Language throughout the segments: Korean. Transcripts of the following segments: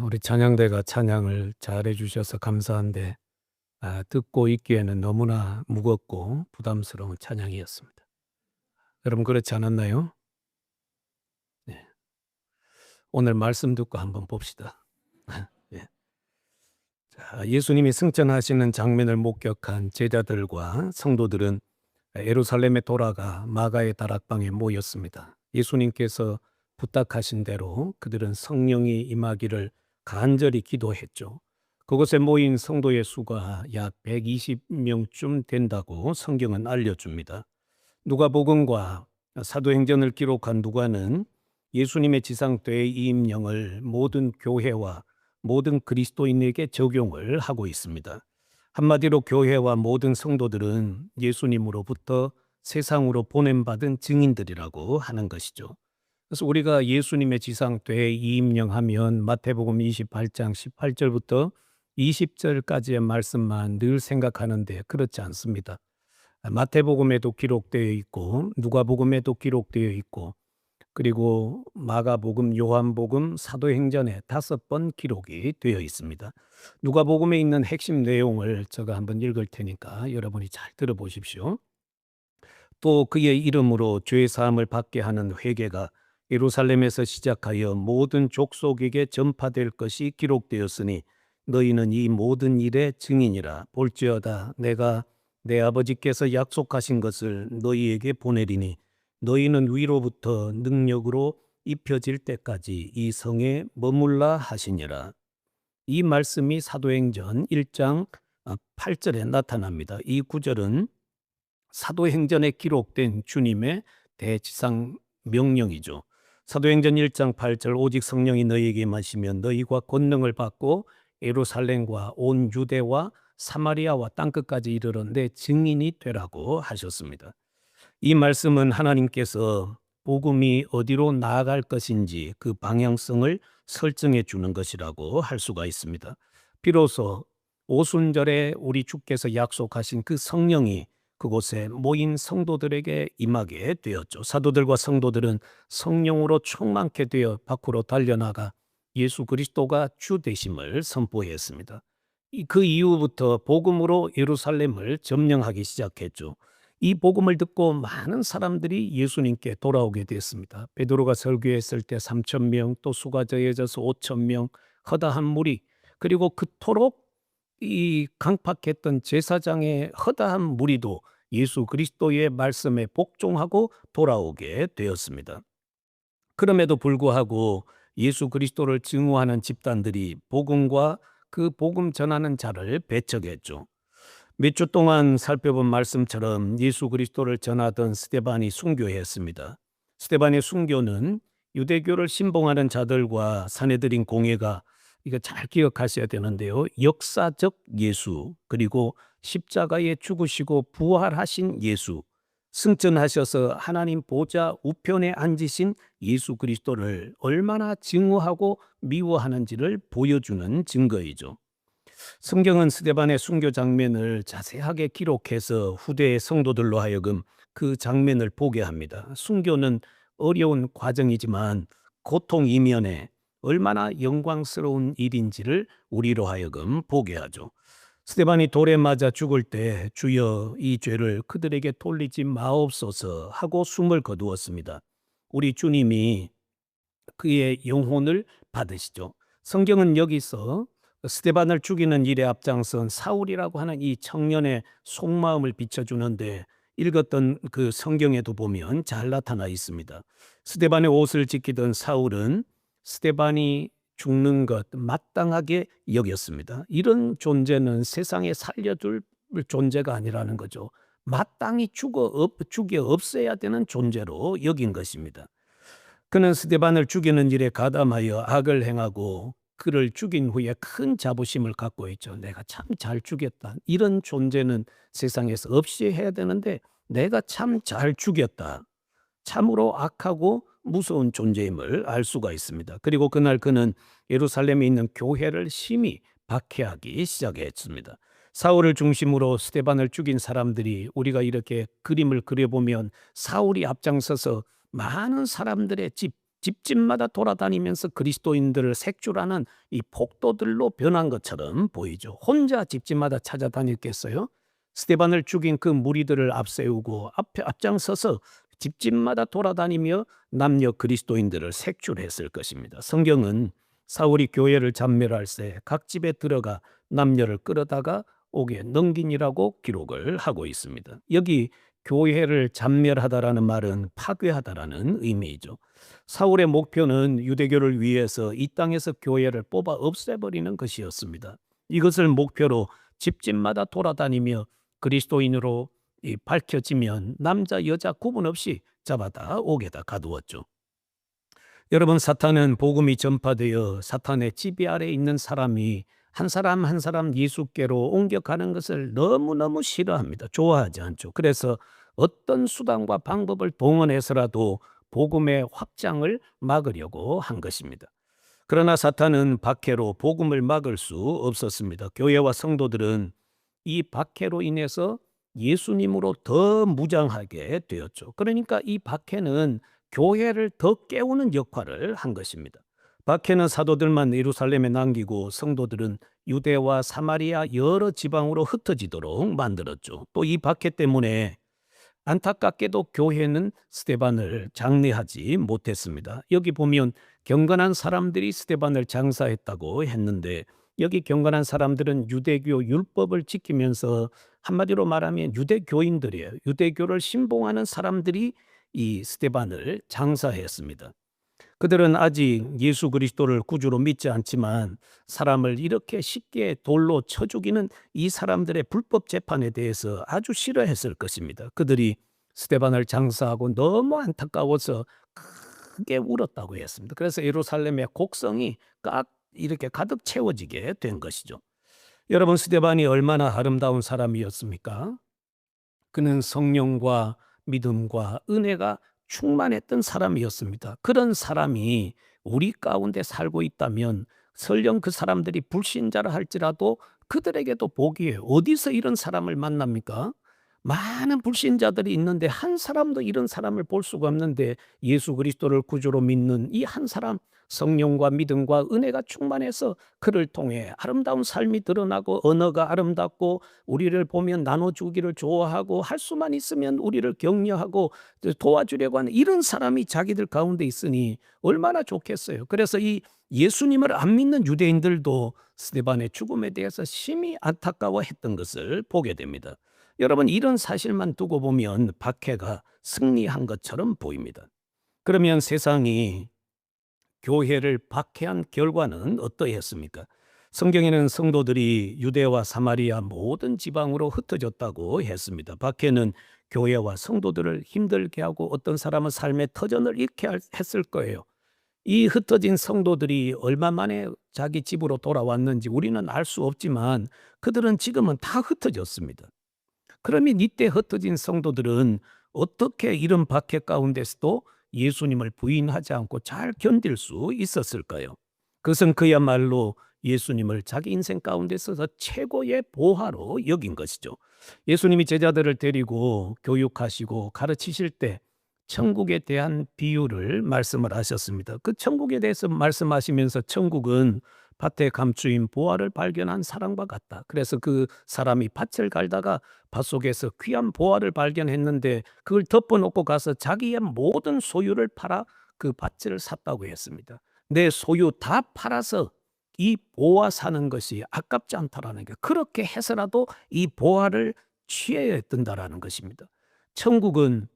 우리 찬양대가 찬양을 잘해 주셔서 감사한데 듣고 있기에는 너무나 무겁고 부담스러운 찬양이었습니다. 여러분 그렇지 않았나요? 네. 오늘 말씀 듣고 한번 봅시다. 예. 자, 예수님이 승천하시는 장면을 목격한 제자들과 성도들은 예루살렘에 돌아가 마가의 다락방에 모였습니다. 예수님께서 부탁하신 대로 그들은 성령이 임하기를 간절히 기도했죠. 그곳에 모인 성도의 수가 약 120명쯤 된다고 성경은 알려줍니다. 누가복음과 사도행전을 기록한 누가는 예수님의 지상 대이임령을 모든 교회와 모든 그리스도인에게 적용을 하고 있습니다. 한마디로 교회와 모든 성도들은 예수님으로부터 세상으로 보냄받은 증인들이라고 하는 것이죠. 그래서 우리가 예수님의 지상 대이임령하면 마태복음 28장 18절부터 20절까지의 말씀만 늘 생각하는데 그렇지 않습니다. 마태복음에도 기록되어 있고 누가복음에도 기록되어 있고 그리고 마가복음, 요한복음, 사도행전에 5번 기록이 되어 있습니다. 누가복음에 있는 핵심 내용을 제가 한번 읽을 테니까 여러분이 잘 들어보십시오. 또 그의 이름으로 죄 사함을 받게 하는 회개가 예루살렘에서 시작하여 모든 족속에게 전파될 것이 기록되었으니 너희는 이 모든 일의 증인이라. 볼지어다 내가 내 아버지께서 약속하신 것을 너희에게 보내리니 너희는 위로부터 능력으로 입혀질 때까지 이 성에 머물라 하시니라. 이 말씀이 사도행전 1장 8절에 나타납니다. 이 구절은 사도행전에 기록된 주님의 대지상 명령이죠. 사도행전 1장 8절 오직 성령이 너희에게 임하시면 너희가 권능을 받고 예루살렘과 온 유대와 사마리아와 땅끝까지 이르러 내 증인이 되라고 하셨습니다. 이 말씀은 하나님께서 복음이 어디로 나아갈 것인지 그 방향성을 설정해 주는 것이라고 할 수가 있습니다. 비로소 오순절에 우리 주께서 약속하신 그 성령이 그곳에 모인 성도들에게 임하게 되었죠. 사도들과 성도들은 성령으로 충만케 되어 밖으로 달려나가 예수 그리스도가 주 되심을 선포했습니다. 그 이후부터 복음으로 예루살렘을 점령하기 시작했죠. 이 복음을 듣고 많은 사람들이 예수님께 돌아오게 됐습니다. 베드로가 설교했을 때 3,000명, 또 수가 더해져서 5,000명, 허다한 무리, 그리고 그토록 이 강팍했던 제사장의 허다한 무리도 예수 그리스도의 말씀에 복종하고 돌아오게 되었습니다. 그럼에도 불구하고 예수 그리스도를 증오하는 집단들이 복음과 그 복음 전하는 자를 배척했죠. 몇 주 동안 살펴본 말씀처럼 예수 그리스도를 전하던 스데반이 순교했습니다. 스데반의 순교는 유대교를 신봉하는 자들과 사내들인 공회가 이거 잘 기억하셔야 되는데요. 역사적 예수 그리고 십자가에 죽으시고 부활하신 예수, 승천하셔서 하나님 보좌 우편에 앉으신 예수 그리스도를 얼마나 증오하고 미워하는지를 보여주는 증거이죠. 성경은 스데반의 순교 장면을 자세하게 기록해서 후대의 성도들로 하여금 그 장면을 보게 합니다. 순교는 어려운 과정이지만 고통 이면에 얼마나 영광스러운 일인지를 우리로 하여금 보게 하죠. 스데반이 돌에 맞아 죽을 때 주여 이 죄를 그들에게 돌리지 마옵소서 하고 숨을 거두었습니다. 우리 주님이 그의 영혼을 받으시죠. 성경은 여기서 스데반을 죽이는 일에 앞장선 사울이라고 하는 이 청년의 속마음을 비춰주는데 읽었던 그 성경에도 보면 잘 나타나 있습니다. 스데반의 옷을 지키던 사울은 스데반이 죽는 것 마땅하게 여겼습니다. 이런 존재는 세상에 살려둘 존재가 아니라는 거죠. 마땅히 죽여 없애야 되는 존재로 여긴 것입니다. 그는 스데반을 죽이는 일에 가담하여 악을 행하고 그를 죽인 후에 큰 자부심을 갖고 있죠. 내가 참 잘 죽였다. 이런 존재는 세상에서 없이 해야 되는데 내가 참 잘 죽였다. 참으로 악하고 무서운 존재임을 알 수가 있습니다. 그리고 그날 그는 예루살렘에 있는 교회를 심히 박해하기 시작했습니다. 사울을 중심으로 스데반을 죽인 사람들이 우리가 이렇게 그림을 그려보면 사울이 앞장서서 많은 사람들의 집집마다 돌아다니면서 그리스도인들을 색출하는 이 폭도들로 변한 것처럼 보이죠. 혼자 집집마다 찾아다녔겠어요? 스데반을 죽인 그 무리들을 앞세우고 앞장서서 집집마다 돌아다니며 남녀 그리스도인들을 색출했을 것입니다. 성경은 사울이 교회를 잔멸할 때 각 집에 들어가 남녀를 끌어다가 옥에 넘기니라고 기록을 하고 있습니다. 여기 교회를 잔멸하다라는 말은 파괴하다라는 의미이죠. 사울의 목표는 유대교를 위해서 이 땅에서 교회를 뽑아 없애버리는 것이었습니다. 이것을 목표로 집집마다 돌아다니며 그리스도인으로 밝혀지면 남자 여자 구분 없이 잡아다 옥에다 가두었죠. 여러분, 사탄은 복음이 전파되어 사탄의 지배 아래 있는 사람이 한 사람 한 사람 예수께로 옮겨가는 것을 너무너무 싫어합니다. 좋아하지 않죠. 그래서 어떤 수단과 방법을 동원해서라도 복음의 확장을 막으려고 한 것입니다. 그러나 사탄은 박해로 복음을 막을 수 없었습니다. 교회와 성도들은 이 박해로 인해서 예수님으로 더 무장하게 되었죠. 그러니까 이 박해는 교회를 더 깨우는 역할을 한 것입니다. 박해는 사도들만 예루살렘에 남기고 성도들은 유대와 사마리아 여러 지방으로 흩어지도록 만들었죠. 또 이 박해 때문에 안타깝게도 교회는 스데반을 장례하지 못했습니다. 여기 보면 경건한 사람들이 스데반을 장사했다고 했는데, 여기 경건한 사람들은 유대교 율법을 지키면서 한마디로 말하면 유대교인들이에요. 유대교를 신봉하는 사람들이 이 스데반을 장사했습니다. 그들은 아직 예수 그리스도를 구주로 믿지 않지만 사람을 이렇게 쉽게 돌로 쳐 죽이는 이 사람들의 불법 재판에 대해서 아주 싫어했을 것입니다. 그들이 스데반을 장사하고 너무 안타까워서 크게 울었다고 했습니다. 그래서 예루살렘의 곡성이 이렇게 가득 채워지게 된 것이죠. 여러분, 스데반이 얼마나 아름다운 사람이었습니까? 그는 성령과 믿음과 은혜가 충만했던 사람이었습니다. 그런 사람이 우리 가운데 살고 있다면 설령 그 사람들이 불신자라 할지라도 그들에게도 복이에요. 어디서 이런 사람을 만납니까? 많은 불신자들이 있는데 한 사람도 이런 사람을 볼 수가 없는데, 예수 그리스도를 구주로 믿는 이 한 사람, 성령과 믿음과 은혜가 충만해서 그를 통해 아름다운 삶이 드러나고 언어가 아름답고 우리를 보면 나눠주기를 좋아하고 할 수만 있으면 우리를 격려하고 도와주려고 하는 이런 사람이 자기들 가운데 있으니 얼마나 좋겠어요. 그래서 이 예수님을 안 믿는 유대인들도 스데반의 죽음에 대해서 심히 안타까워했던 것을 보게 됩니다. 여러분, 이런 사실만 두고 보면 박해가 승리한 것처럼 보입니다. 그러면 세상이 교회를 박해한 결과는 어떠했습니까? 성경에는 성도들이 유대와 사마리아 모든 지방으로 흩어졌다고 했습니다. 박해는 교회와 성도들을 힘들게 하고 어떤 사람은 삶의 터전을 잃게 했을 거예요. 이 흩어진 성도들이 얼마 만에 자기 집으로 돌아왔는지 우리는 알 수 없지만 그들은 지금은 다 흩어졌습니다. 그러면 이때 흩어진 성도들은 어떻게 이런 박해 가운데서도 예수님을 부인하지 않고 잘 견딜 수 있었을까요? 그것은 그야말로 예수님을 자기 인생 가운데서 최고의 보화로 여긴 것이죠. 예수님이 제자들을 데리고 교육하시고 가르치실 때 천국에 대한 비유를 말씀을 하셨습니다. 그 천국에 대해서 말씀하시면서 천국은 밭에 감추인 보화를 발견한 사람과 같다. 그래서 그 사람이 밭을 갈다가 밭 속에서 귀한 보화를 발견했는데 그걸 덮어놓고 가서 자기의 모든 소유를 팔아 그 밭을 샀다고 했습니다. 내 소유 다 팔아서 이 보화 사는 것이 아깝지 않다라는 게, 그렇게 해서라도 이 보화를 취해야 된다라는 것입니다. 천국은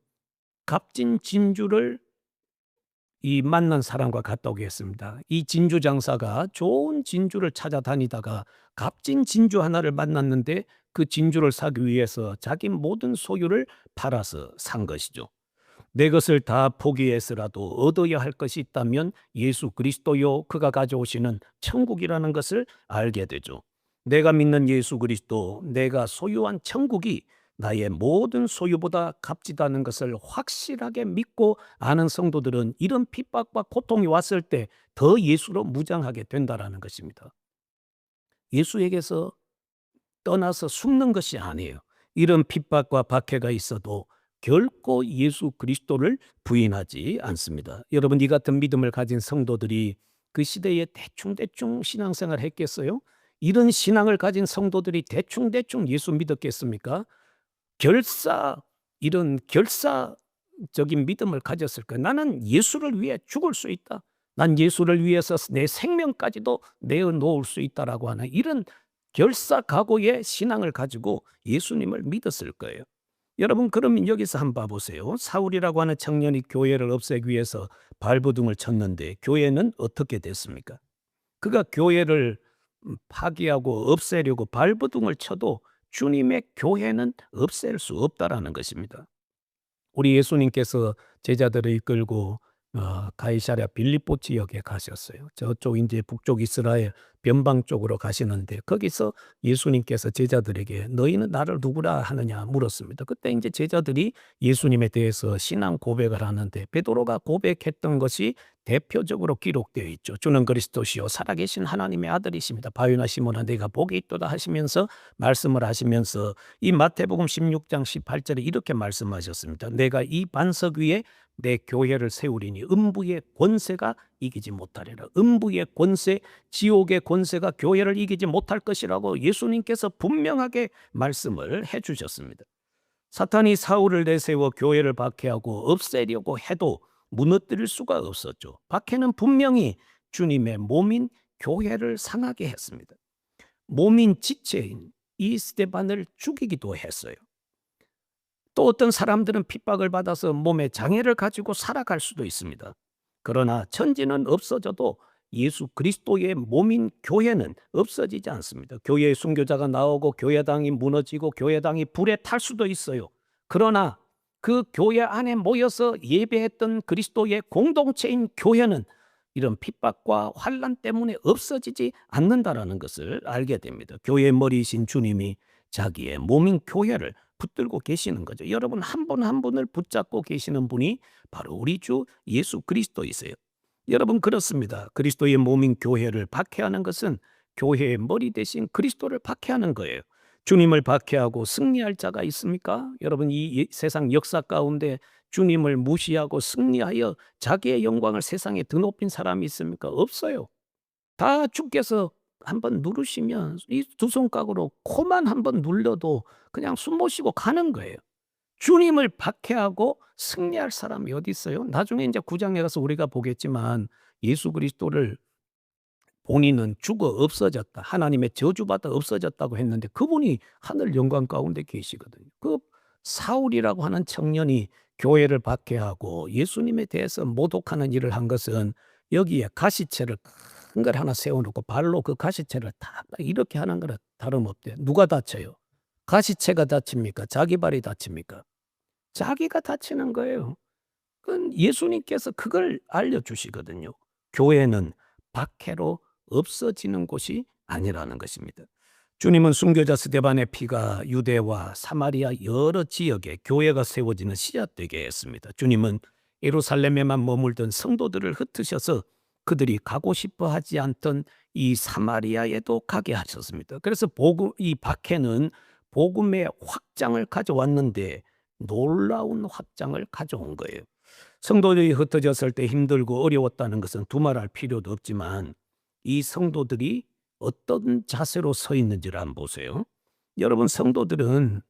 값진 진주를 이 만난 사람과 같다고 했습니다. 이 진주 장사가 좋은 진주를 찾아다니다가 값진 진주 하나를 만났는데 그 진주를 사기 위해서 자기 모든 소유를 팔아서 산 것이죠. 내 것을 다 포기해서라도 얻어야 할 것이 있다면 예수 그리스도요, 그가 가져오시는 천국이라는 것을 알게 되죠. 내가 믿는 예수 그리스도, 내가 소유한 천국이 나의 모든 소유보다 값지다는 것을 확실하게 믿고 아는 성도들은 이런 핍박과 고통이 왔을 때 더 예수로 무장하게 된다라는 것입니다. 예수에게서 떠나서 숨는 것이 아니에요. 이런 핍박과 박해가 있어도 결코 예수 그리스도를 부인하지 않습니다. 여러분, 이 같은 믿음을 가진 성도들이 그 시대에 대충대충 신앙생활 했겠어요? 이런 신앙을 가진 성도들이 대충대충 예수 믿었겠습니까? 결사 이런 결사적인 믿음을 가졌을 거예요. '나는 예수를 위해 죽을 수 있다. 난 예수를 위해서 내 생명까지도 내어 놓을 수 있다.'라고 하는 이런 결사각오의 신앙을 가지고 예수님을 믿었을 거예요. 여러분, 그러면 여기서 한번 봐 보세요. 사울이라고 하는 청년이 교회를 없애기 위해서 발버둥을 쳤는데 교회는 어떻게 됐습니까? 그가 교회를 파기하고 없애려고 발버둥을 쳐도 주님의 교회는 없앨 수 없다라는 것입니다. 우리 예수님께서 제자들을 이끌고 가이사랴 빌립보 지역에 가셨어요. 저쪽 이제 북쪽 이스라엘 변방 쪽으로 가시는데 거기서 예수님께서 제자들에게 너희는 나를 누구라 하느냐 물었습니다. 그때 이제 제자들이 예수님에 대해서 신앙 고백을 하는데 베드로가 고백했던 것이 대표적으로 기록되어 있죠. 주는 그리스도시요 살아계신 하나님의 아들이십니다. 바요나 시몬아 내가 복이 있도다 하시면서 말씀을 하시면서 이 마태복음 16장 18절에 이렇게 말씀하셨습니다. 내가 이 반석 위에 내 교회를 세우리니 음부의 권세가 이기지 못하리라. 음부의 권세, 지옥의 권세가 교회를 이기지 못할 것이라고 예수님께서 분명하게 말씀을 해주셨습니다. 사탄이 사울을 내세워 교회를 박해하고 없애려고 해도 무너뜨릴 수가 없었죠. 박해는 분명히 주님의 몸인 교회를 상하게 했습니다. 몸인 지체인 이 스데반을 죽이기도 했어요. 또 어떤 사람들은 핍박을 받아서 몸에 장애를 가지고 살아갈 수도 있습니다. 그러나 천지는 없어져도 예수 그리스도의 몸인 교회는 없어지지 않습니다. 교회에 순교자가 나오고 교회당이 무너지고 교회당이 불에 탈 수도 있어요. 그러나 그 교회 안에 모여서 예배했던 그리스도의 공동체인 교회는 이런 핍박과 환난 때문에 없어지지 않는다라는 것을 알게 됩니다. 교회의 머리이신 주님이 자기의 몸인 교회를 붙들고 계시는 거죠. 여러분, 한 분 한 분을 붙잡고 계시는 분이 바로 우리 주 예수 그리스도이세요. 여러분, 그렇습니다. 그리스도의 몸인 교회를 박해하는 것은 교회의 머리 대신 그리스도를 박해하는 거예요. 주님을 박해하고 승리할 자가 있습니까? 여러분, 이 세상 역사 가운데 주님을 무시하고 승리하여 자기의 영광을 세상에 드높인 사람이 있습니까? 없어요. 다 주께서 한번 누르시면 이 두 손가락으로 코만 한번 눌러도 그냥 숨 못 쉬고 가는 거예요. 주님을 박해하고 승리할 사람이 어디 있어요? 나중에 이제 9장에 가서 우리가 보겠지만 예수 그리스도를 본인은 죽어 없어졌다. 하나님의 저주받아 없어졌다고 했는데 그분이 하늘 영광 가운데 계시거든요. 그 사울이라고 하는 청년이 교회를 박해하고 예수님에 대해서 모독하는 일을 한 것은 여기에 가시체를 큰 걸 하나 세워놓고 발로 그 가시체를 탁 이렇게 하는 거랑 다름없대요. 누가 다쳐요? 가시체가 다칩니까? 자기 발이 다칩니까? 자기가 다치는 거예요. 그건 예수님께서 그걸 알려주시거든요. 교회는 박해로 없어지는 곳이 아니라는 것입니다. 주님은 순교자 스데반의 피가 유대와 사마리아 여러 지역에 교회가 세워지는 씨앗되게 했습니다. 주님은 예루살렘에만 머물던 성도들을 흩으셔서 그들이 가고 싶어 하지 않던 이 사마리아에도 가게 하셨습니다. 그래서 이 박해는 복음의 확장을 가져왔는데 놀라운 확장을 가져온 거예요. 성도들이 흩어졌을 때 힘들고 어려웠다는 것은 두말할 필요도 없지만 이 성도들이 어떤 자세로 서 있는지를 한번 보세요. 여러분, 성도들은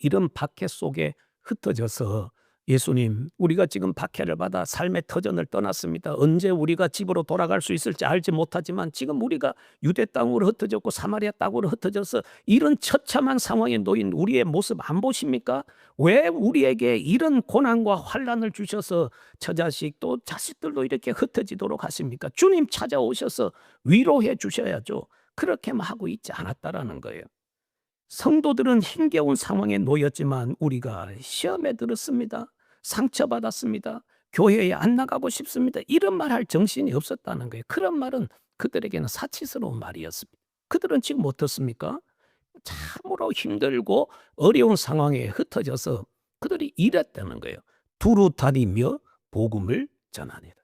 이런 박해 속에 흩어져서 예수님, 우리가 지금 박해를 받아 삶의 터전을 떠났습니다. 언제 우리가 집으로 돌아갈 수 있을지 알지 못하지만 지금 우리가 유대 땅으로 흩어졌고 사마리아 땅으로 흩어져서 이런 처참한 상황에 놓인 우리의 모습 안 보십니까? 왜 우리에게 이런 고난과 환난을 주셔서 처자식 또 자식들도 이렇게 흩어지도록 하십니까? 주님 찾아오셔서 위로해 주셔야죠. 그렇게만 하고 있지 않았다라는 거예요. 성도들은 힘겨운 상황에 놓였지만 우리가 시험에 들었습니다. 상처받았습니다. 교회에 안 나가고 싶습니다. 이런 말 할 정신이 없었다는 거예요. 그런 말은 그들에게는 사치스러운 말이었습니다. 그들은 지금 어떻습니까? 참으로 힘들고 어려운 상황에 흩어져서 그들이 이랬다는 거예요. 두루 다니며 복음을 전하니라.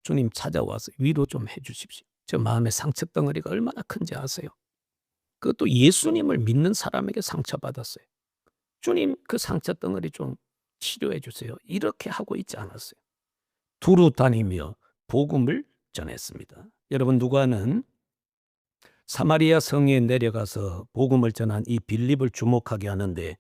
주님 찾아와서 위로 좀 해 주십시오. 저 마음의 상처 덩어리가 얼마나 큰지 아세요? 그것도 예수님을 믿는 사람에게 상처받았어요. 주님 그 상처 덩어리 좀 치료해 주세요. 이렇게 하고 있지 않았어요. 두루 다니며 복음을 전했습니다. 여러분 누가는 사마리아 성에 내려가서 복음을 전한 이 빌립을 주목하게 하는데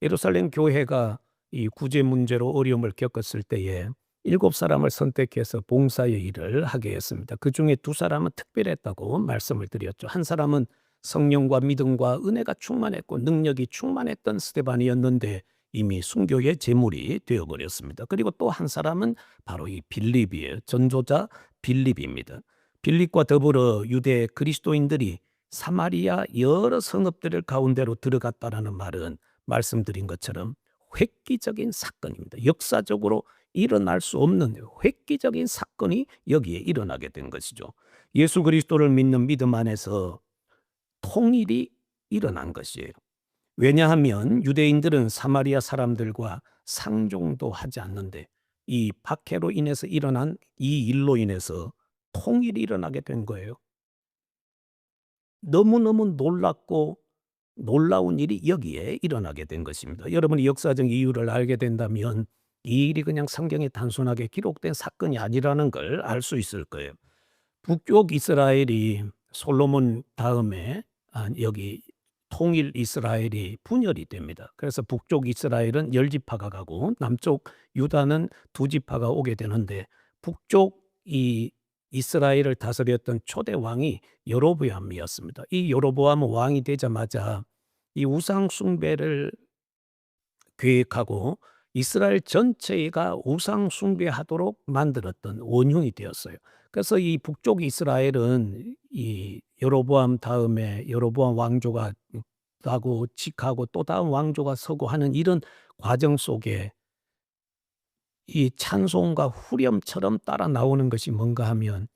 예루살렘 교회가 이 구제 문제로 어려움을 겪었을 때에 7 사람을 선택해서 봉사의 일을 하게 했습니다. 그중에 2 사람은 특별했다고 말씀을 드렸죠. 한 사람은 성령과 믿음과 은혜가 충만했고 능력이 충만했던 스데반이었는데 이미 순교의 제물이 되어버렸습니다. 그리고 또 한 사람은 바로 이 빌립이에요. 전조자 빌립입니다. 빌립과 더불어 유대 그리스도인들이 사마리아 여러 성읍들 가운데로 들어갔다라는 말은 말씀드린 것처럼 획기적인 사건입니다. 역사적으로 일어날 수 없는 획기적인 사건이 여기에 일어나게 된 것이죠. 예수 그리스도를 믿는 믿음 안에서 통일이 일어난 것이에요. 왜냐하면 유대인들은 사마리아 사람들과 상종도 하지 않는데 이 박해로 인해서 일어난 이 일로 인해서 통일이 일어나게 된 거예요. 너무너무 놀랍고 놀라운 일이 여기에 일어나게 된 것입니다. 여러분이 역사적 이유를 알게 된다면 이 일이 그냥 성경에 단순하게 기록된 사건이 아니라는 걸 알 수 있을 거예요. 북쪽 이스라엘이 솔로몬 다음에 여기 통일 이스라엘이 분열이 됩니다. 그래서 북쪽 이스라엘은 10지파가 가고 남쪽 유다는 2지파가 오게 되는데 북쪽 이 이스라엘을 다스렸던 초대 왕이 여로보암이었습니다. 이 여로보암 왕이 되자마자 이 우상 숭배를 계획하고 이스라엘 전체가 우상 숭배하도록 만들었던 원흉이 되었어요. 그래서 이 북쪽 이스라엘은 이 여로보암 다음에 여로보암 왕조가 나고 직하고 또 다음 왕조가 서고 하는 이런 과정 속에 이 찬송과 후렴처럼 따라 나오는 것이 뭔가 하면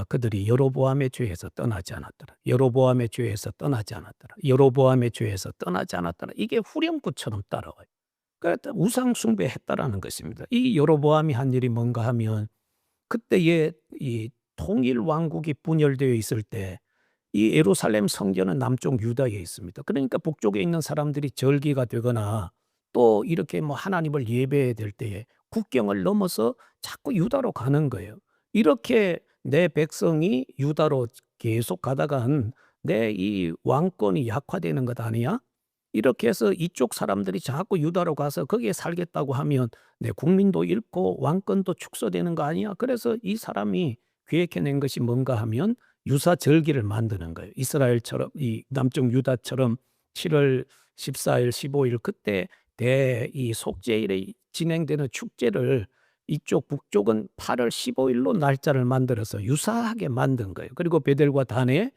그들이 여로보암의 죄에서 떠나지 않았더라. 여로보암의 죄에서 떠나지 않았더라. 여로보암의 죄에서 떠나지 않았더라. 이게 후렴구처럼 따라와요. 그러니까 우상 숭배했다라는 것입니다. 이 여로보암이 한 일이 뭔가 하면 그때의 이 통일 왕국이 분열되어 있을 때 이 예루살렘 성전은 남쪽 유다에 있습니다. 그러니까 북쪽에 있는 사람들이 절기가 되거나 또 이렇게 뭐 하나님을 예배해야 될 때에 국경을 넘어서 자꾸 유다로 가는 거예요. 이렇게 내 백성이 유다로 계속 가다간 내 이 왕권이 약화되는 것 아니야? 이렇게 해서 이쪽 사람들이 자꾸 유다로 가서 거기에 살겠다고 하면 내 국민도 잃고 왕권도 축소되는 거 아니야? 그래서 이 사람이 계획해낸 것이 뭔가 하면 유사절기를 만드는 거예요. 이스라엘처럼 이 남쪽 유다처럼 7월 14일, 15일 그때 이 속죄일에 진행되는 축제를 이쪽 북쪽은 8월 15일로 날짜를 만들어서 유사하게 만든 거예요. 그리고 베델과 단에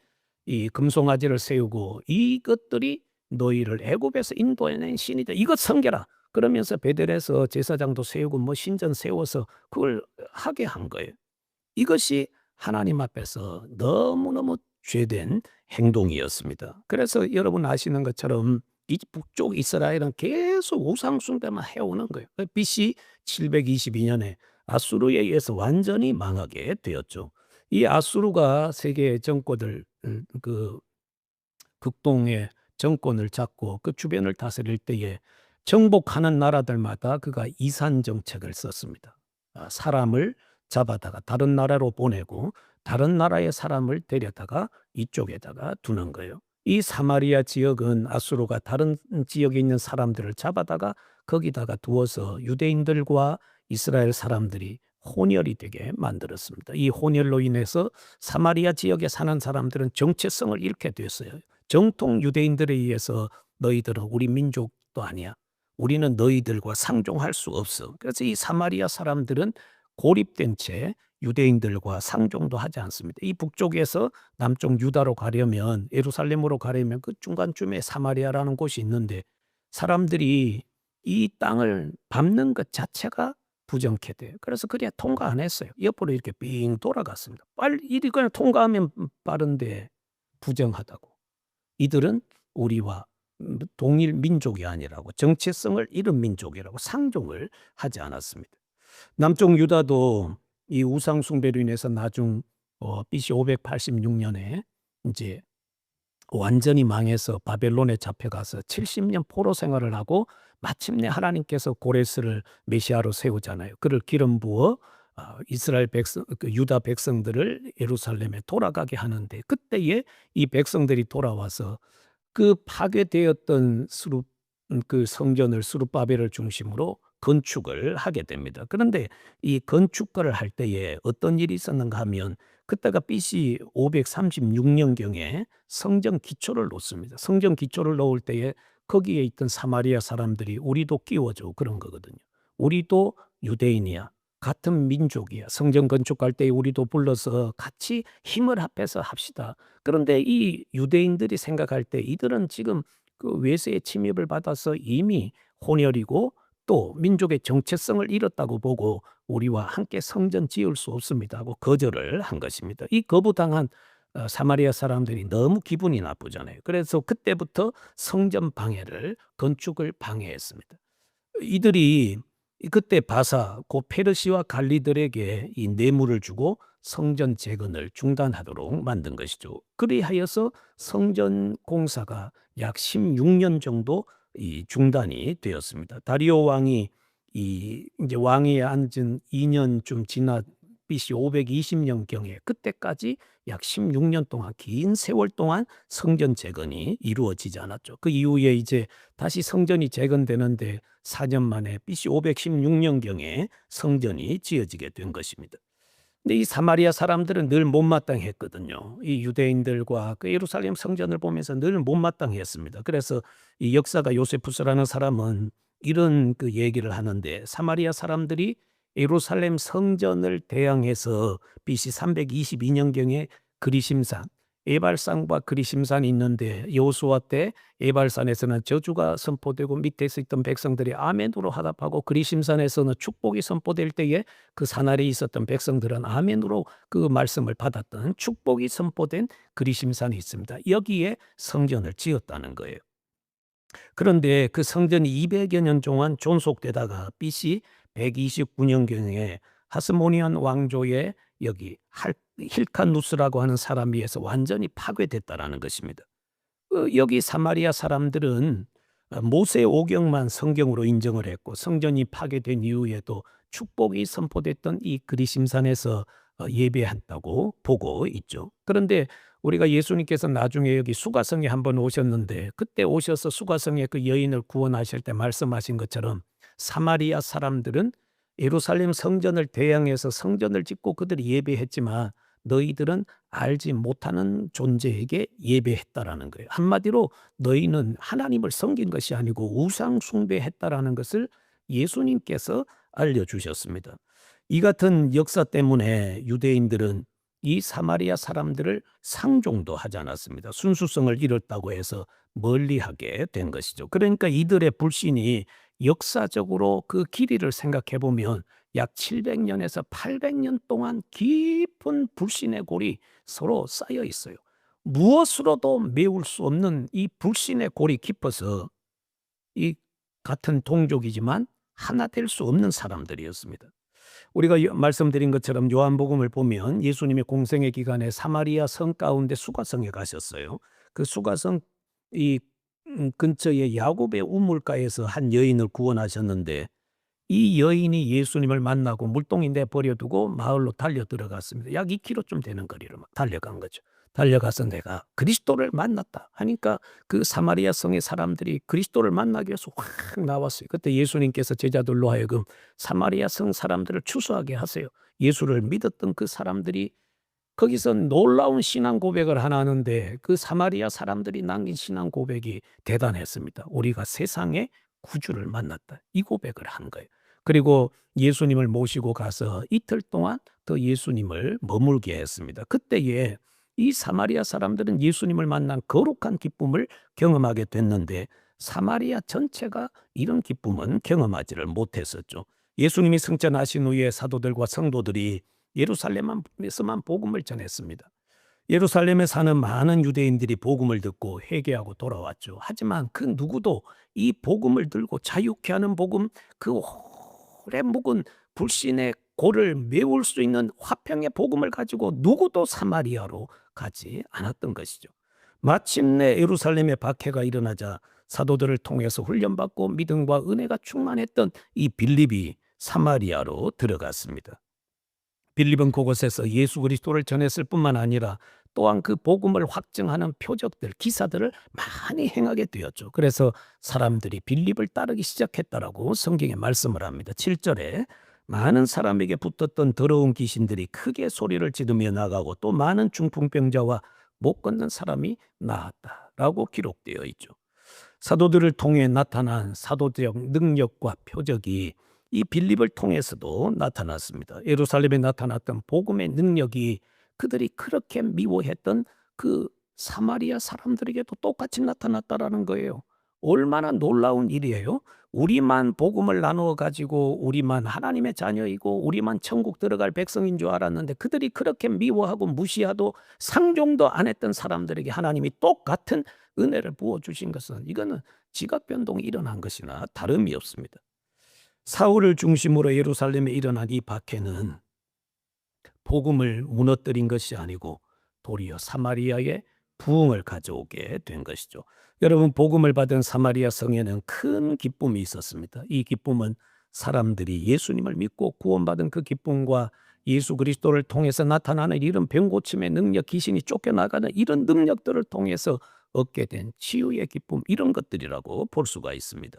이 금송아지를 세우고 이것들이 너희를 애굽에서 인도해낸 신이다. 이것 섬겨라. 그러면서 베델에서 제사장도 세우고 뭐 신전 세워서 그걸 하게 한 거예요. 이것이 하나님 앞에서 너무너무 죄된 행동이었습니다. 그래서 여러분 아시는 것처럼 이 북쪽 이스라엘은 계속 우상 숭배만 해오는 거예요. BC 722년에 아수르에 의해서 완전히 망하게 되었죠. 이 아수르가 세계 정권을 그 극동의 정권을 잡고 그 주변을 다스릴 때에 정복하는 나라들마다 그가 이산 정책을 썼습니다. 사람을 잡아다가 다른 나라로 보내고 다른 나라의 사람을 데려다가 이쪽에다가 두는 거예요. 이 사마리아 지역은 아수르가 다른 지역에 있는 사람들을 잡아다가 거기다가 두어서 유대인들과 이스라엘 사람들이 혼혈이 되게 만들었습니다. 이 혼혈로 인해서 사마리아 지역에 사는 사람들은 정체성을 잃게 됐어요. 정통 유대인들에 의해서 너희들은 우리 민족도 아니야. 우리는 너희들과 상종할 수 없어. 그래서 이 사마리아 사람들은 고립된 채 유대인들과 상종도 하지 않습니다. 이 북쪽에서 남쪽 유다로 가려면 예루살렘으로 가려면 그 중간쯤에 사마리아라는 곳이 있는데 사람들이 이 땅을 밟는 것 자체가 부정케 돼요. 그래서 그냥 통과 안 했어요. 옆으로 이렇게 빙 돌아갔습니다. 빨리 이리 그냥 통과하면 빠른데 부정하다고. 이들은 우리와 동일 민족이 아니라고 정체성을 잃은 민족이라고 상종을 하지 않았습니다. 남쪽 유다도 이 우상 숭배로 인해서 나중 BC 586년에 이제 완전히 망해서 바벨론에 잡혀가서 70년 포로 생활을 하고 마침내 하나님께서 고레스를 메시아로 세우잖아요. 그를 기름 부어 이스라엘 백성, 그 유다 백성들을 예루살렘에 돌아가게 하는데, 그때에 이 백성들이 돌아와서 그 파괴되었던 그 성전을 수룹바벨을 중심으로 건축을 하게 됩니다. 그런데 이 건축을 할 때에 어떤 일이 있었는가 하면, 그때가 BC 536년경에 성전 기초를 놓습니다. 성전 기초를 놓을 때에 거기에 있던 사마리아 사람들이 우리도 끼워줘, 그런 거거든요. 우리도 유대인이야, 같은 민족이야, 성전 건축할 때 우리도 불러서 같이 힘을 합해서 합시다. 그런데 이 유대인들이 생각할 때 이들은 지금 그 외세의 침입을 받아서 이미 혼혈이고 또 민족의 정체성을 잃었다고 보고 우리와 함께 성전 지을 수 없습니다 하고 거절을 한 것입니다. 이 거부당한 사마리아 사람들이 너무 기분이 나쁘잖아요. 그래서 그때부터 성전 방해를, 건축을 방해했습니다. 이들이 그때 바사 곧 페르시와 갈리들에게 이 뇌물을 주고 성전 재건을 중단하도록 만든 것이죠. 그리하여서 성전 공사가 약 16년 정도 이 중단이 되었습니다. 다리오 왕이 이제 왕위에 앉은 2년쯤 지나 BC 520년경에 그때까지 약 16년 동안, 긴 세월 동안 성전 재건이 이루어지지 않았죠. 그 이후에 이제 다시 성전이 재건되는데 4년 만에 BC 516년경에 성전이 지어지게 된 것입니다. 근데 이 사마리아 사람들은 늘 못마땅했거든요. 이 유대인들과 그 예루살렘 성전을 보면서 늘 못마땅했습니다. 그래서 이 역사가 요세푸스라는 사람은 이런 그 얘기를 하는데, 사마리아 사람들이 예루살렘 성전을 대항해서 BC 322년경에 그리심산, 에발산과 그리심산이 있는데, 여호수아 때 에발산에서는 저주가 선포되고 밑에서 있던 백성들이 아멘으로 화답하고, 그리심산에서는 축복이 선포될 때에 그 산 아래에 있었던 백성들은 아멘으로 그 말씀을 받았던 축복이 선포된 그리심산이 있습니다. 여기에 성전을 지었다는 거예요. 그런데 그 성전이 200여 년 동안 존속되다가 BC 129년경에 하스모니안 왕조의 여기 힐카누스라고 하는 사람에 의해서 완전히 파괴됐다라는 것입니다. 여기 사마리아 사람들은 모세 오경만 성경으로 인정을 했고, 성전이 파괴된 이후에도 축복이 선포됐던 이 그리심산에서 예배했다고 보고 있죠. 그런데 우리가 예수님께서 나중에 여기 수가성에 한번 오셨는데, 그때 오셔서 수가성에 그 여인을 구원하실 때 말씀하신 것처럼 사마리아 사람들은 예루살렘 성전을 대항해서 성전을 짓고 그들이 예배했지만 너희들은 알지 못하는 존재에게 예배했다라는 거예요. 한마디로 너희는 하나님을 섬긴 것이 아니고 우상 숭배했다라는 것을 예수님께서 알려주셨습니다. 이 같은 역사 때문에 유대인들은 이 사마리아 사람들을 상종도 하지 않았습니다. 순수성을 잃었다고 해서 멀리하게 된 것이죠. 그러니까 이들의 불신이 역사적으로 그 길이를 생각해 보면 약 700년에서 800년 동안 깊은 불신의 골이 서로 쌓여 있어요. 무엇으로도 메울 수 없는 이 불신의 골이 깊어서 이 같은 동족이지만 하나 될 수 없는 사람들이었습니다. 우리가 말씀드린 것처럼 요한복음을 보면 예수님의 공생의 기간에 사마리아 성 가운데 수가성에 가셨어요. 그 수가성 이 근처에 야곱의 우물가에서 한 여인을 구원하셨는데, 이 여인이 예수님을 만나고 물동이 내버려두고 마을로 달려 들어갔습니다. 약 2km쯤 되는 거리를 막 달려간 거죠. 달려가서 내가 그리스도를 만났다 하니까 그 사마리아 성의 사람들이 그리스도를 만나기 위해서 확 나왔어요. 그때 예수님께서 제자들로 하여금 사마리아 성 사람들을 추수하게 하세요. 예수를 믿었던 그 사람들이 거기서 놀라운 신앙 고백을 하나 하는데, 그 사마리아 사람들이 남긴 신앙 고백이 대단했습니다. 우리가 세상에 구주를 만났다, 이 고백을 한 거예요. 그리고 예수님을 모시고 가서 이틀 동안 더 예수님을 머물게 했습니다. 그때에 이 사마리아 사람들은 예수님을 만난 거룩한 기쁨을 경험하게 됐는데, 사마리아 전체가 이런 기쁨은 경험하지를 못했었죠. 예수님이 승천하신 후에 사도들과 성도들이 예루살렘에서만 복음을 전했습니다. 예루살렘에 사는 많은 유대인들이 복음을 듣고 회개하고 돌아왔죠. 하지만 그 누구도 이 복음을 들고 자유케 하는 복음, 그 오래 묵은 불신의 골을 메울 수 있는 화평의 복음을 가지고 누구도 사마리아로 가지 않았던 것이죠. 마침내 예루살렘에 박해가 일어나자 사도들을 통해서 훈련받고 믿음과 은혜가 충만했던 이 빌립이 사마리아로 들어갔습니다. 빌립은 그곳에서 예수 그리스도를 전했을 뿐만 아니라 또한 그 복음을 확증하는 표적들, 기사들을 많이 행하게 되었죠. 그래서 사람들이 빌립을 따르기 시작했다라고 성경에 말씀을 합니다. 7절에 많은 사람에게 붙었던 더러운 귀신들이 크게 소리를 지르며 나가고 또 많은 중풍병자와 못 걷는 사람이 나았다라고 기록되어 있죠. 사도들을 통해 나타난 사도적 능력과 표적이 이 빌립을 통해서도 나타났습니다. 예루살렘에 나타났던 복음의 능력이 그들이 그렇게 미워했던 그 사마리아 사람들에게도 똑같이 나타났다라는 거예요. 얼마나 놀라운 일이에요. 우리만 복음을 나누어 가지고 우리만 하나님의 자녀이고 우리만 천국 들어갈 백성인 줄 알았는데 그들이 그렇게 미워하고 무시하도 상종도 안 했던 사람들에게 하나님이 똑같은 은혜를 부어주신 것은 이거는 지각 변동이 일어난 것이나 다름이 없습니다. 사울을 중심으로 예루살렘에 일어난 이 박해는 복음을 무너뜨린 것이 아니고 도리어 사마리아의 부흥을 가져오게 된 것이죠. 여러분, 복음을 받은 사마리아 성에는 큰 기쁨이 있었습니다. 이 기쁨은 사람들이 예수님을 믿고 구원받은 그 기쁨과 예수 그리스도를 통해서 나타나는 이런 병고침의 능력, 귀신이 쫓겨나가는 이런 능력들을 통해서 얻게 된 치유의 기쁨, 이런 것들이라고 볼 수가 있습니다.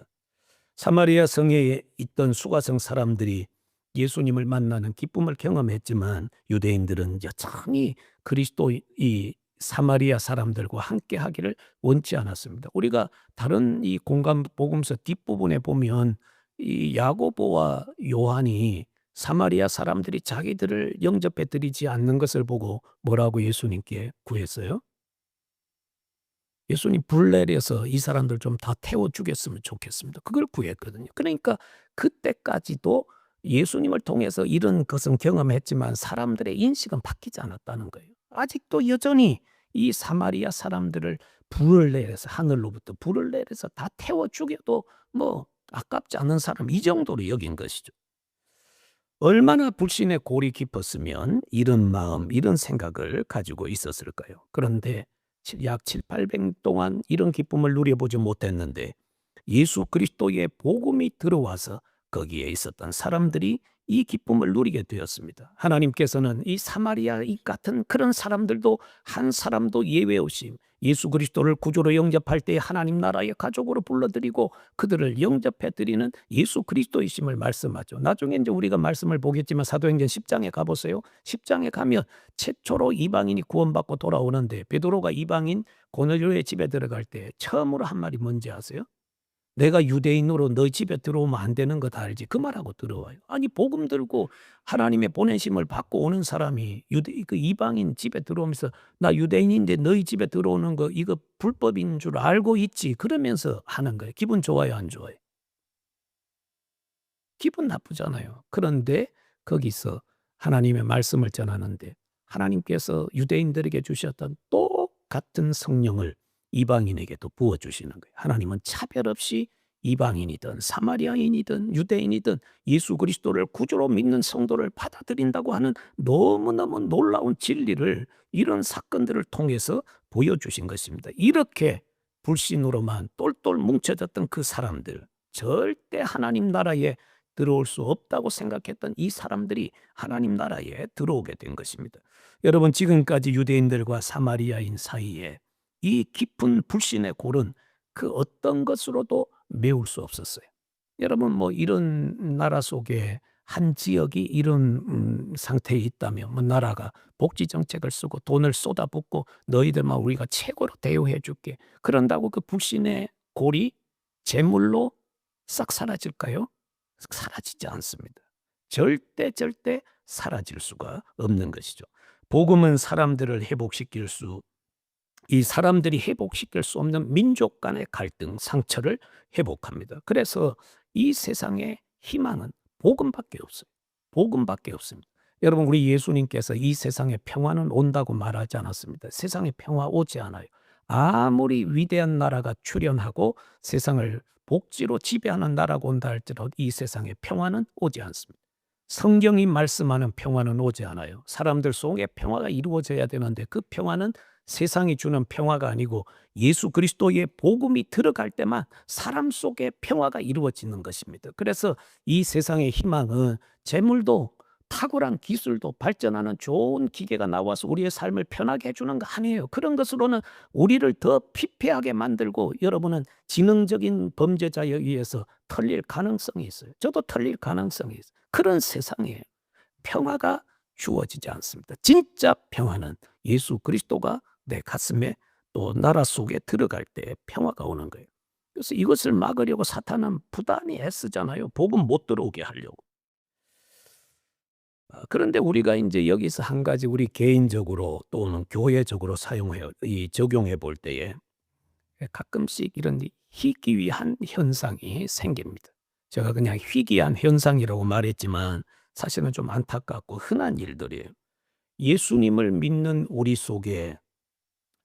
사마리아 성에 있던 수가성 사람들이 예수님을 만나는 기쁨을 경험했지만 유대인들은 여전히 그리스도 이 사마리아 사람들과 함께 하기를 원치 않았습니다. 우리가 다른 이 공간 복음서 뒷부분에 보면 이 야고보와 요한이 사마리아 사람들이 자기들을 영접해 드리지 않는 것을 보고 뭐라고 예수님께 구했어요? 예수님 불 내려서 이 사람들 좀 다 태워 죽였으면 좋겠습니다. 그걸 구했거든요. 그러니까 그때까지도 예수님을 통해서 이런 것은 경험했지만 사람들의 인식은 바뀌지 않았다는 거예요. 아직도 여전히 이 사마리아 사람들을 불을 내려서 하늘로부터 불을 내려서 다 태워 죽여도 뭐 아깝지 않은 사람, 이 정도로 여긴 것이죠. 얼마나 불신의 골이 깊었으면 이런 마음, 이런 생각을 가지고 있었을까요? 그런데 약 7, 800 동안 이런 기쁨을 누려보지 못했는데 예수 그리스도의 복음이 들어와서 거기에 있었던 사람들이 이 기쁨을 누리게 되었습니다. 하나님께서는 이 사마리아 이 같은 그런 사람들도 한 사람도 예외 없이 예수 그리스도를 구주로 영접할 때 하나님 나라의 가족으로 불러들이고 그들을 영접해 드리는 예수 그리스도이심을 말씀하죠. 나중에 이제 우리가 말씀을 보겠지만 사도행전 10장에 가보세요. 10장에 가면 최초로 이방인이 구원받고 돌아오는데 베드로가 이방인 고넬료의 집에 들어갈 때 처음으로 한 말이 뭔지 아세요? 내가 유대인으로 너희 집에 들어오면 안 되는 거 다 알지. 그 말하고 들어와요. 아니 복음 들고 하나님의 보내심을 받고 오는 사람이 그 이방인 집에 들어오면서 나 유대인인데 너희 집에 들어오는 거 이거 불법인 줄 알고 있지. 그러면서 하는 거예요. 기분 좋아요, 안 좋아요? 기분 나쁘잖아요. 그런데 거기서 하나님의 말씀을 전하는데 하나님께서 유대인들에게 주셨던 똑같은 성령을 이방인에게도 부어주시는 거예요. 하나님은 차별 없이 이방인이든 사마리아인이든 유대인이든 예수 그리스도를 구주로 믿는 성도를 받아들인다고 하는 너무너무 놀라운 진리를 이런 사건들을 통해서 보여주신 것입니다. 이렇게 불신으로만 똘똘 뭉쳐졌던 그 사람들, 절대 하나님 나라에 들어올 수 없다고 생각했던 이 사람들이 하나님 나라에 들어오게 된 것입니다. 여러분, 지금까지 유대인들과 사마리아인 사이에 이 깊은 불신의 골은 그 어떤 것으로도 메울 수 없었어요. 여러분, 뭐 이런 나라 속에 한 지역이 이런 상태에 있다면 뭐 나라가 복지 정책을 쓰고 돈을 쏟아붓고 너희들만 우리가 최고로 대우해 줄게. 그런다고 그 불신의 골이 재물로 싹 사라질까요? 사라지지 않습니다. 절대 사라질 수가 없는 것이죠. 복음은 사람들을 회복시킬 수, 이 사람들이 회복시킬 수 없는 민족 간의 갈등, 상처를 회복합니다. 그래서 이 세상의 희망은 복음밖에 없어요. 복음밖에 없습니다. 여러분, 우리 예수님께서 이 세상에 평화는 온다고 말하지 않았습니다. 세상에 평화 오지 않아요. 아무리 위대한 나라가 출현하고 세상을 복지로 지배하는 나라가 온다 할지라도 이 세상에 평화는 오지 않습니다. 성경이 말씀하는 평화는 오지 않아요. 사람들 속에 평화가 이루어져야 되는데 그 평화는 세상이 주는 평화가 아니고 예수 그리스도의 복음이 들어갈 때만 사람 속에 평화가 이루어지는 것입니다. 그래서 이 세상의 희망은 재물도 탁월한 기술도 발전하는 좋은 기계가 나와서 우리의 삶을 편하게 해주는 거 아니에요. 그런 것으로는 우리를 더 피폐하게 만들고 여러분은 지능적인 범죄자에 의해서 털릴 가능성이 있어요. 저도 털릴 가능성이 있어요. 그런 세상이에요. 평화가 주어지지 않습니다. 진짜 평화는 예수 그리스도가 내 가슴에 또 나라 속에 들어갈 때 평화가 오는 거예요. 그래서 이것을 막으려고 사탄은 부단히 애쓰잖아요. 복음 못 들어오게 하려고. 그런데 우리가 이제 여기서 한 가지 우리 개인적으로 또는 교회적으로 적용해 볼 때에 가끔씩 이런 희귀한 현상이 생깁니다. 제가 그냥 희귀한 현상이라고 말했지만 사실은 좀 안타깝고 흔한 일들이에요. 예수님을 믿는 우리 속에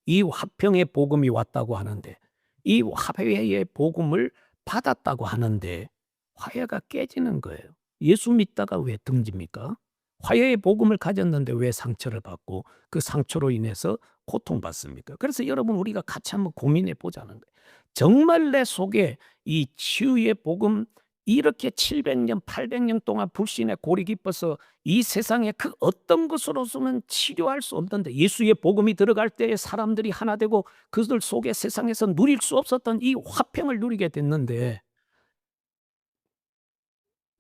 이 화평의 복음이 왔다고 하는데 이 화해의 복음을 받았다고 하는데 화해가 깨지는 거예요. 예수 믿다가 왜 등집니까? 화해의 복음을 가졌는데 왜 상처를 받고 그 상처로 인해서 고통받습니까? 그래서 여러분 우리가 같이 한번 고민해 보자는 거예요. 정말 내 속에 이 치유의 복음 이렇게 700년, 800년 동안 불신에 골이 깊어서 이 세상에 그 어떤 것으로서는 치료할 수 없는데 예수의 복음이 들어갈 때에 사람들이 하나 되고 그들 속에 세상에서 누릴 수 없었던 이 화평을 누리게 됐는데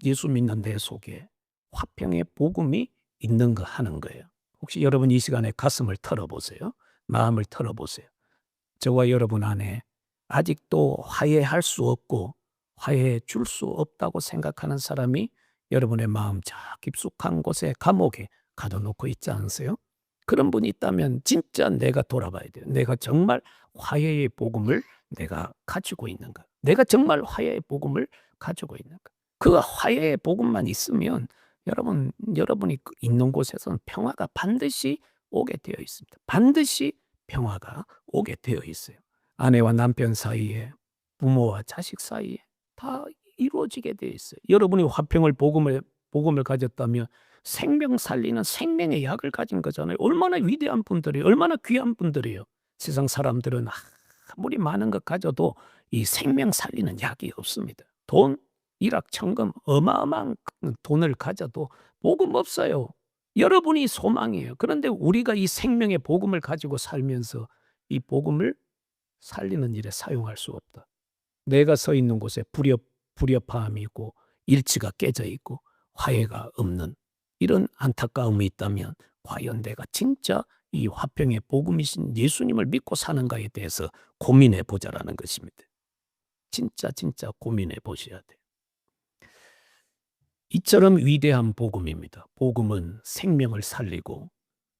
예수 믿는 내 속에 화평의 복음이 있는가 하는 거예요. 혹시 여러분 이 시간에 가슴을 털어보세요. 마음을 털어보세요. 저와 여러분 안에 아직도 화해할 수 없고 화해해 줄 수 없다고 생각하는 사람이 여러분의 마음 저 깊숙한 곳에 감옥에 가둬놓고 있지 않으세요? 그런 분이 있다면 진짜 내가 돌아봐야 돼요. 내가 정말 화해의 복음을 내가 가지고 있는가? 내가 정말 화해의 복음을 가지고 있는가? 그 화해의 복음만 있으면 여러분이 있는 곳에서는 평화가 반드시 오게 되어 있습니다. 반드시 평화가 오게 되어 있어요. 아내와 남편 사이에, 부모와 자식 사이에 다 이루어지게 되어 있어요. 여러분이 화평을 복음을 가졌다면 생명 살리는 생명의 약을 가진 거잖아요. 얼마나 위대한 분들이에요. 얼마나 귀한 분들이에요. 세상 사람들은 아무리 많은 것 가져도 이 생명 살리는 약이 없습니다. 돈, 일확천금, 어마어마한 돈을 가져도 복음 없어요. 여러분이 소망이에요. 그런데 우리가 이 생명의 복음을 가지고 살면서 이 복음을 살리는 일에 사용할 수 없다. 내가 서 있는 곳에 불협화음이 있고 일치가 깨져 있고 화해가 없는 이런 안타까움이 있다면 과연 내가 진짜 이 화평의 복음이신 예수님을 믿고 사는가에 대해서 고민해 보자라는 것입니다. 진짜 고민해 보셔야 돼요. 이처럼 위대한 복음입니다. 복음은 생명을 살리고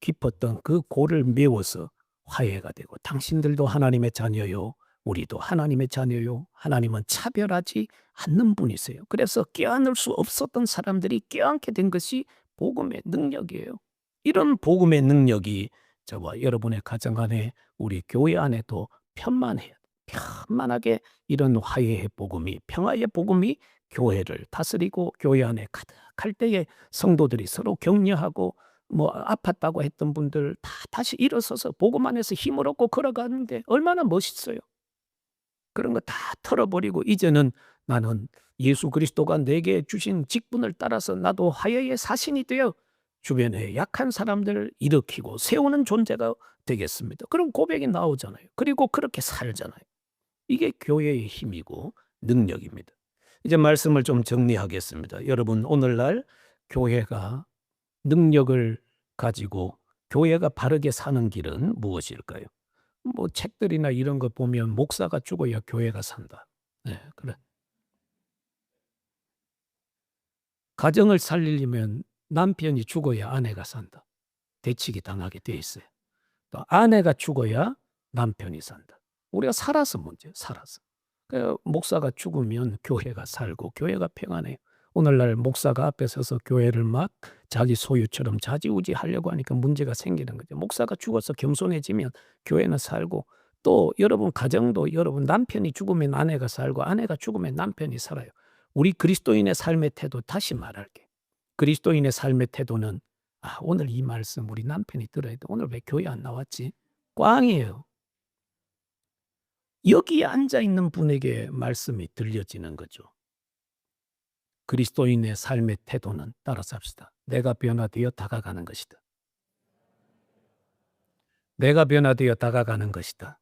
깊었던 그 골을 메워서 화해가 되고 당신들도 하나님의 자녀요. 우리도 하나님의 자녀요. 하나님은 차별하지 않는 분이세요. 그래서 껴안을 수 없었던 사람들이 껴안게 된 것이 복음의 능력이에요. 이런 복음의 능력이 저와 여러분의 가정 안에 우리 교회 안에도 편만하게 이런 화해의 복음이 평화의 복음이 교회를 다스리고 교회 안에 가득할 때에 성도들이 서로 격려하고 아팠다고 했던 분들 다 다시 일어서서 복음 안에서 힘을 얻고 걸어가는데 얼마나 멋있어요. 그런 거 다 털어버리고 이제는 나는 예수 그리스도가 내게 주신 직분을 따라서 나도 화해의 사신이 되어 주변에 약한 사람들을 일으키고 세우는 존재가 되겠습니다. 그럼 고백이 나오잖아요. 그리고 그렇게 살잖아요. 이게 교회의 힘이고 능력입니다. 이제 말씀을 좀 정리하겠습니다. 여러분 오늘날 교회가 능력을 가지고 교회가 바르게 사는 길은 무엇일까요? 책들이나 이런 거 보면 목사가 죽어야 교회가 산다. 네, 그래. 가정을 살리려면 남편이 죽어야 아내가 산다. 대치기 당하게 돼 있어요. 또 아내가 죽어야 남편이 산다. 우리가 살아서 문제예요. 살아서. 목사가 죽으면 교회가 살고 교회가 평안해요. 오늘날 목사가 앞에 서서 교회를 막 자기 소유처럼 좌지우지하려고 하니까 문제가 생기는 거죠. 목사가 죽어서 겸손해지면 교회는 살고 또 여러분 가정도 여러분 남편이 죽으면 아내가 살고 아내가 죽으면 남편이 살아요. 우리 그리스도인의 삶의 태도 다시 말할게. 그리스도인의 삶의 태도는 오늘 이 말씀 우리 남편이 들어야 돼. 오늘 왜 교회 안 나왔지? 꽝이에요. 여기에 앉아 있는 분에게 말씀이 들려지는 거죠. 그리스도인의 삶의 태도는 따라 삽시다. 내가 변화되어 다가가는 것이다. 내가 변화되어 다가가는 것이다.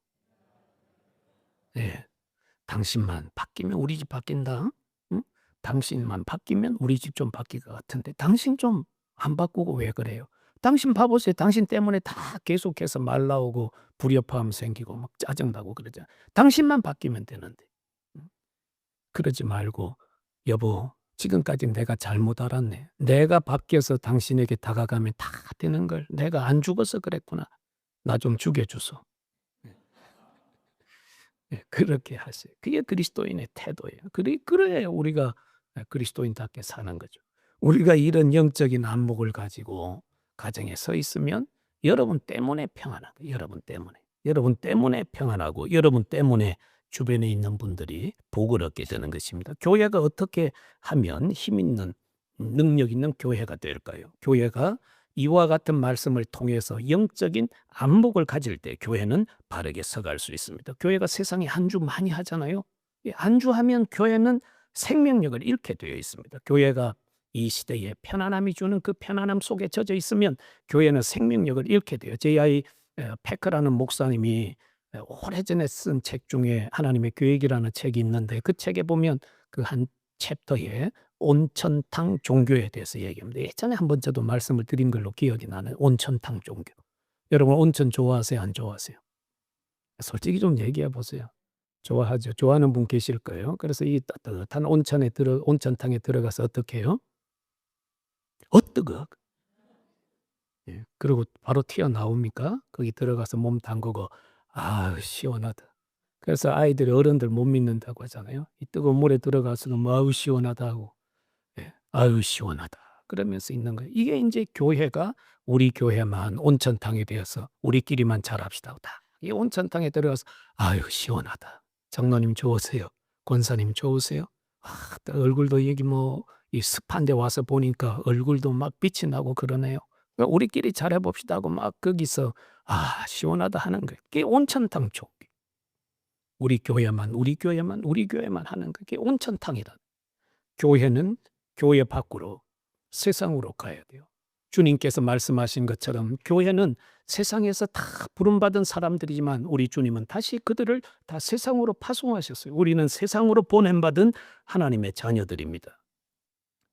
예. 당신만 바뀌면 우리 집 바뀐다. 응? 당신만 바뀌면 우리 집 좀 바뀔 것 같은데 당신 좀 안 바꾸고 왜 그래요? 당신 봐보세요. 당신 때문에 다 계속해서 말 나오고 불협화음 생기고 막 짜증나고 그러잖아요. 당신만 바뀌면 되는데. 응? 그러지 말고 여보 지금까지 내가 잘못 알았네. 내가 바뀌어서 당신에게 다가가면 다 되는 걸 내가 안 죽어서 그랬구나. 나 좀 죽여주소. 예, 그렇게 하세요. 그게 그리스도인의 태도예요. 그래야 우리가 그리스도인답게 사는 거죠. 우리가 이런 영적인 안목을 가지고 가정에 서 있으면 여러분 때문에 평안하고 여러분 때문에. 여러분 때문에 평안하고 여러분 때문에 주변에 있는 분들이 복을 얻게 되는 것입니다. 교회가 어떻게 하면 힘 있는 능력 있는 교회가 될까요? 교회가 이와 같은 말씀을 통해서 영적인 안목을 가질 때 교회는 바르게 서갈 수 있습니다. 교회가 세상에 안주 많이 하잖아요. 안주하면 교회는 생명력을 잃게 되어 있습니다. 교회가 이 시대에 편안함이 주는 그 편안함 속에 젖어 있으면 교회는 생명력을 잃게 돼요. J.I. 패커라는 목사님이 오래전에 쓴 책 중에 하나님의 계획이라는 책이 있는데 그 책에 보면 그 한 챕터에 온천탕 종교에 대해서 얘기합니다. 예전에 한번 저도 말씀을 드린 걸로 기억이 나는 온천탕 종교. 여러분 온천 좋아하세요? 안 좋아하세요? 솔직히 좀 얘기해 보세요. 좋아하죠. 좋아하는 분 계실 거예요. 그래서 이 따뜻한 온천탕에 들어가서 어떻게 해요? 뜨거. 예. 그리고 바로 튀어나옵니까? 거기 들어가서 몸 담그고 시원하다. 그래서 아이들이 어른들 못 믿는다고 하잖아요. 이 뜨거운 물에 들어가서는 뭐 아우 시원하다 하고 예. 아유 시원하다. 그러면서 있는 거예요. 이게 인제 교회가 우리 교회만 온천탕이 되어서 우리끼리만 잘합시다. 딱 이 온천탕에 들어가서 아유 시원하다. 장로님 좋으세요? 권사님 좋으세요? 또 얼굴도 여기 뭐 이 습한 데 와서 보니까 얼굴도 막 빛이 나고 그러네요. 우리끼리 잘해 봅시다 하고 막 거기서 시원하다 하는 거예요. 그게 온천탕 종교. 우리 교회만 하는 거 그게 온천탕이다. 교회는 교회 밖으로 세상으로 가야 돼요. 주님께서 말씀하신 것처럼 교회는 세상에서 다 부름받은 사람들이지만 우리 주님은 다시 그들을 다 세상으로 파송하셨어요. 우리는 세상으로 보냄받은 하나님의 자녀들입니다.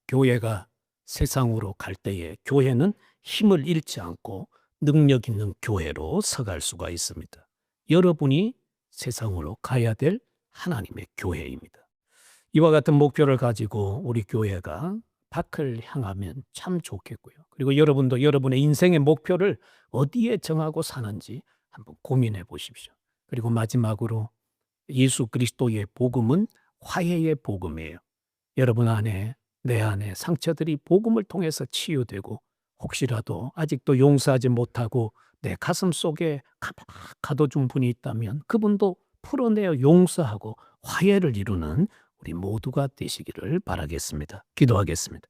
교회가 세상으로 갈 때에 교회는 힘을 잃지 않고 능력 있는 교회로 서갈 수가 있습니다. 여러분이 세상으로 가야 될 하나님의 교회입니다. 이와 같은 목표를 가지고 우리 교회가 밖을 향하면 참 좋겠고요. 그리고 여러분도 여러분의 인생의 목표를 어디에 정하고 사는지 한번 고민해 보십시오. 그리고 마지막으로 예수 그리스도의 복음은 화해의 복음이에요. 여러분 안에 내 안에 상처들이 복음을 통해서 치유되고 혹시라도 아직도 용서하지 못하고 내 가슴 속에 가둬준 분이 있다면 그분도 풀어내어 용서하고 화해를 이루는 우리 모두가 되시기를 바라겠습니다. 기도하겠습니다.